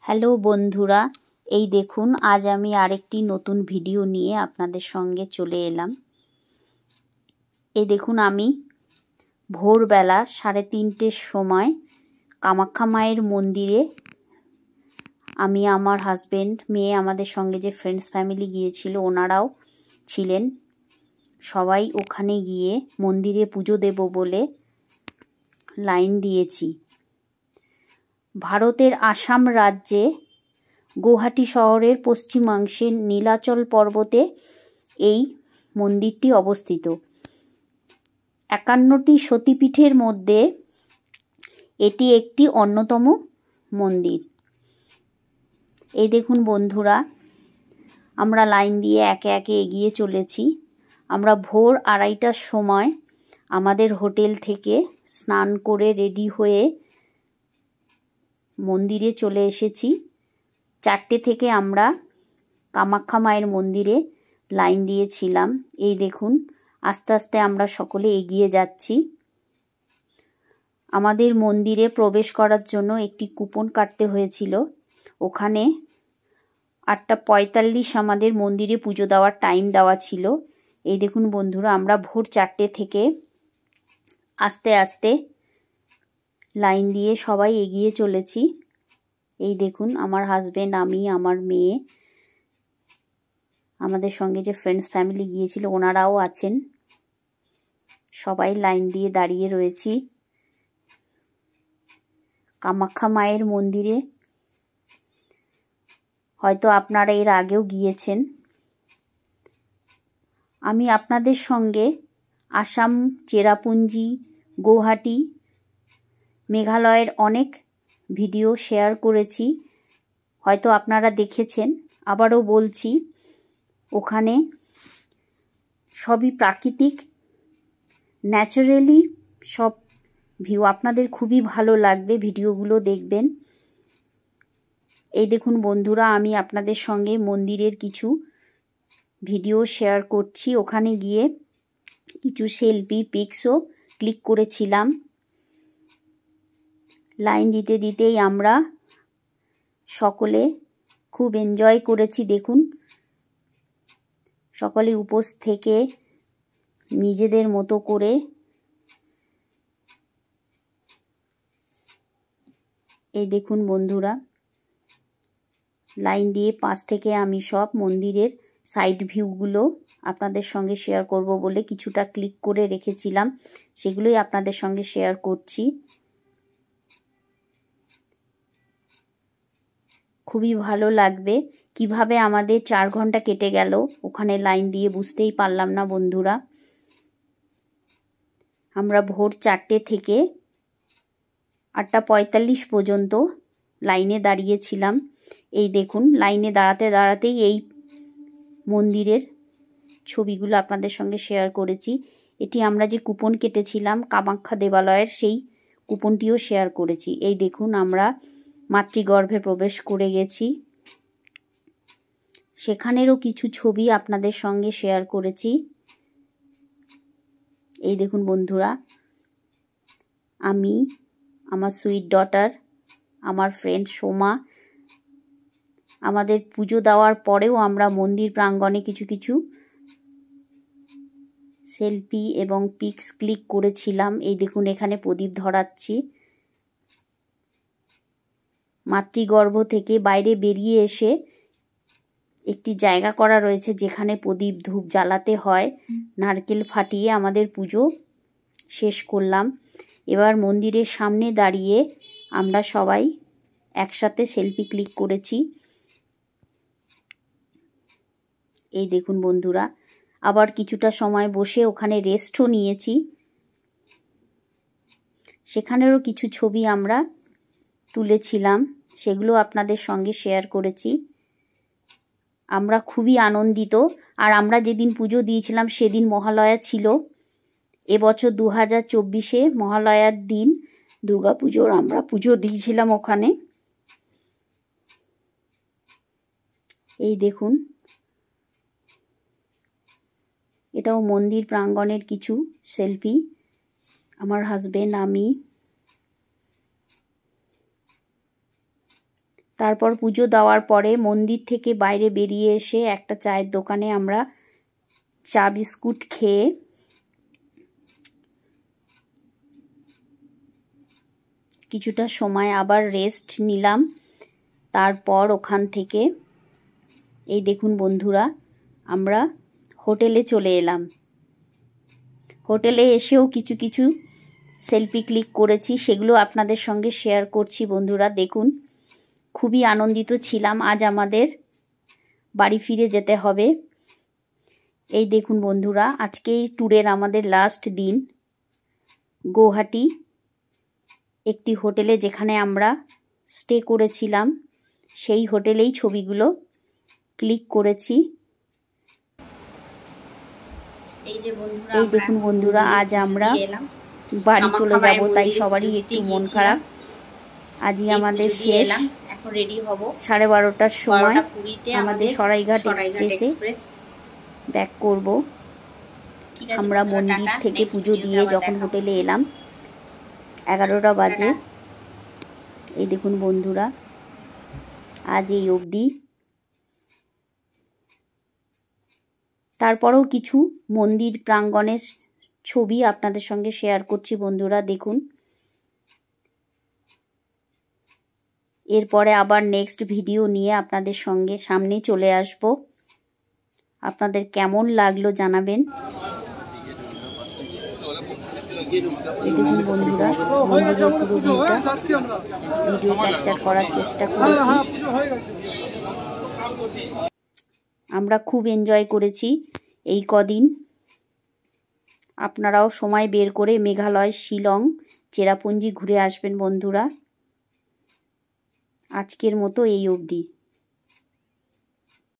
Hello বন্ধুরা, এই দেখুন আজ আমি আরেকটি নতুন ভিডিও নিয়ে আপনাদের সঙ্গে চলে এলাম। এই দেখুন আমি ভোরবেলা 3:30টার সময় কামাখ্যা মায়ের মন্দিরে আমি, আমার হাজবেন্ড, মেয়ে, আমাদের সঙ্গে যে ফ্রেন্ডস ফ্যামিলি গিয়েছিল ওনারাও ছিলেন। সবাই ওখানে গিয়ে মন্দিরে পুজো দেব বলে লাইন দিয়েছি। ভারতের আসাম রাজ্যে গৌহাটি শহরের পশ্চিমাংশে নীলাচল পর্বতে এই মন্দিরটি অবস্থিত। 51টি সতীপীঠের মধ্যে এটি একটি অন্যতম মন্দির। এই দেখুন বন্ধুরা, আমরা লাইন দিয়ে একে একে এগিয়ে চলেছি। আমরা ভোর 2:30টার সময় আমাদের হোটেল থেকে স্নান করে রেডি হয়ে মন্দিরে চলে এসেছি। 4টে থেকে আমরা কামাখ্যা মায়ের মন্দিরে লাইন দিয়েছিলাম। এই দেখুন আস্তে আস্তে আমরা সকলে এগিয়ে যাচ্ছি। আমাদের মন্দিরে প্রবেশ করার জন্য একটি কুপন কাটতে হয়েছিল। ওখানে 8:45 আমাদের মন্দিরে পুজো দেওয়ার টাইম দেওয়া ছিল। এই দেখুন বন্ধুরা, আমরা ভোর 4টে থেকে আস্তে আস্তে লাইন দিয়ে সবাই এগিয়ে চলেছি। এই দেখুন আমার হাজবেন্ড, আমি, আমার মেয়ে, আমাদের সঙ্গে যে ফ্রেন্ডস ফ্যামিলি গিয়েছিল ওনারাও আছেন। সবাই লাইন দিয়ে দাঁড়িয়ে রয়েছি কামাখ্যা মায়ের মন্দিরে। হয়তো আপনারা এর আগেও গিয়েছেন। আমি আপনাদের সঙ্গে আসাম, চেরাপুঞ্জি, গৌহাটি, মেঘালয়ের অনেক ভিডিও শেয়ার করেছি, হয়তো আপনারা দেখেছেন। আবারও বলছি, ওখানে সবই প্রাকৃতিক, ন্যাচারালি সব ভিউ। আপনাদের খুবই ভালো লাগবে, ভিডিওগুলো দেখবেন। এই দেখুন বন্ধুরা, আমি আপনাদের সঙ্গে মন্দিরের কিছু ভিডিও শেয়ার করছি। ওখানে গিয়ে কিছু সেলফি পিকসও ক্লিক করেছিলাম। লাইন দিতে দিতেই আমরা সকলে খুব এনজয় করেছি। দেখুন সকলে উপোস থেকে নিজেদের মতো করে এই দেখুন বন্ধুরা, লাইন দিয়ে পাশ থেকে আমি সব মন্দিরের সাইড ভিউগুলো আপনাদের সঙ্গে শেয়ার করব বলে কিছুটা ক্লিক করে রেখেছিলাম, সেগুলোই আপনাদের সঙ্গে শেয়ার করছি। খুবই ভালো লাগবে। কিভাবে আমাদের 4 ঘন্টা কেটে গেল ওখানে লাইন দিয়ে বুঝতেই পারলাম না বন্ধুরা। আমরা ভোর 4টে থেকে 8:45 পর্যন্ত লাইনে দাঁড়িয়েছিলাম। এই দেখুন লাইনে দাঁড়াতে দাঁড়াতেই এই মন্দিরের ছবিগুলো আপনাদের সঙ্গে শেয়ার করেছি। এটি আমরা যে কুপন কেটেছিলাম কামাখ্যা দেবালয়ের, সেই কুপনটিও শেয়ার করেছি। এই দেখুন আমরা মাতৃগর্ভে প্রবেশ করে গেছি, সেখানেরও কিছু ছবি আপনাদের সঙ্গে শেয়ার করেছি। এই দেখুন বন্ধুরা, আমি, আমার সুইট ডটার, আমার ফ্রেন্ড সোমা, আমাদের পুজো দেওয়ার পরেও আমরা মন্দির প্রাঙ্গণে কিছু কিছু সেলফি এবং পিকস ক্লিক করেছিলাম। এই দেখুন এখানে প্রদীপ ধরাচ্ছি। মাতৃগর্ভ থেকে বাইরে বেরিয়ে এসে একটি জায়গা করা রয়েছে যেখানে প্রদীপ ধূপ জ্বালাতে হয়। নারকেল ফাটিয়ে আমাদের পুজো শেষ করলাম। এবার মন্দিরের সামনে দাঁড়িয়ে আমরা সবাই একসাথে সেলফি ক্লিক করেছি। এই দেখুন বন্ধুরা, আবার কিছুটা সময় বসে ওখানে রেস্টও নিয়েছি। সেখানেরও কিছু ছবি আমরা তুলেছিলাম, সেগুলো আপনাদের সঙ্গে শেয়ার করেছি। আমরা খুবই আনন্দিত। আর আমরা যেদিন পুজো দিয়েছিলাম সেদিন মহালয়া ছিল। এবছর 2024-এ মহালয়ার দিন দুর্গাপুজোর আমরা পুজো দিয়েছিলাম ওখানে। এই দেখুন, এটাও মন্দির প্রাঙ্গণের কিছু সেলফি। আমার হাজবেন্ড, আমি, তারপর পুজো দেওয়ার পরে মন্দির থেকে বাইরে বেরিয়ে এসে একটা চায়ের দোকানে আমরা চা বিস্কুট খেয়ে কিছুটা সময় আবার রেস্ট নিলাম। তারপর ওখান থেকে এই দেখুন বন্ধুরা, আমরা হোটেলে চলে এলাম। হোটেলে এসেও কিছু কিছু সেলফি ক্লিক করেছি, সেগুলো আপনাদের সঙ্গে শেয়ার করছি বন্ধুরা। দেখুন, খুবই আনন্দিত ছিলাম। আজ আমাদের বাড়ি ফিরে যেতে হবে। এই দেখুন বন্ধুরা, আজকে এই ট্যুরের আমাদের লাস্ট দিন। গৌহাটি একটি হোটেলে যেখানে আমরা স্টে করেছিলাম, সেই হোটেলেই ছবিগুলো ক্লিক করেছি। এই দেখুন বন্ধুরা, আজ আমরা বাড়ি চলে যাব, তাই সবারই একটু মন খারাপ। আজই আমাদের শেষ। এখন রেডি হব 12:30টার সময় আমাদের সরাইঘাট এক্সপ্রেসে ব্যাক করব। আমরা মন্দির থেকে পুজো দিয়ে যখন হোটেলে এলাম 11টা বাজে। এই দেখুন বন্ধুরা, আজ এই অবধি। তারপরেও কিছু মন্দির প্রাঙ্গণের ছবি আপনাদের সঙ্গে শেয়ার করছি বন্ধুরা। দেখুন, এরপরে আবার নেক্সট ভিডিও নিয়ে আপনাদের সঙ্গে সামনে চলে আসব। আপনাদের কেমন লাগলো জানাবেন। দেখুন বন্ধুরা, মন্দিরের পুরো ভিডিও ক্যাপচার করার চেষ্টা করেছি। আমরা খুব এনজয় করেছি এই কদিন। আপনারাও সময় বের করে মেঘালয়, শিলং, চেরাপুঞ্জি ঘুরে আসবেন বন্ধুরা। আজকের মতো এই অবধি।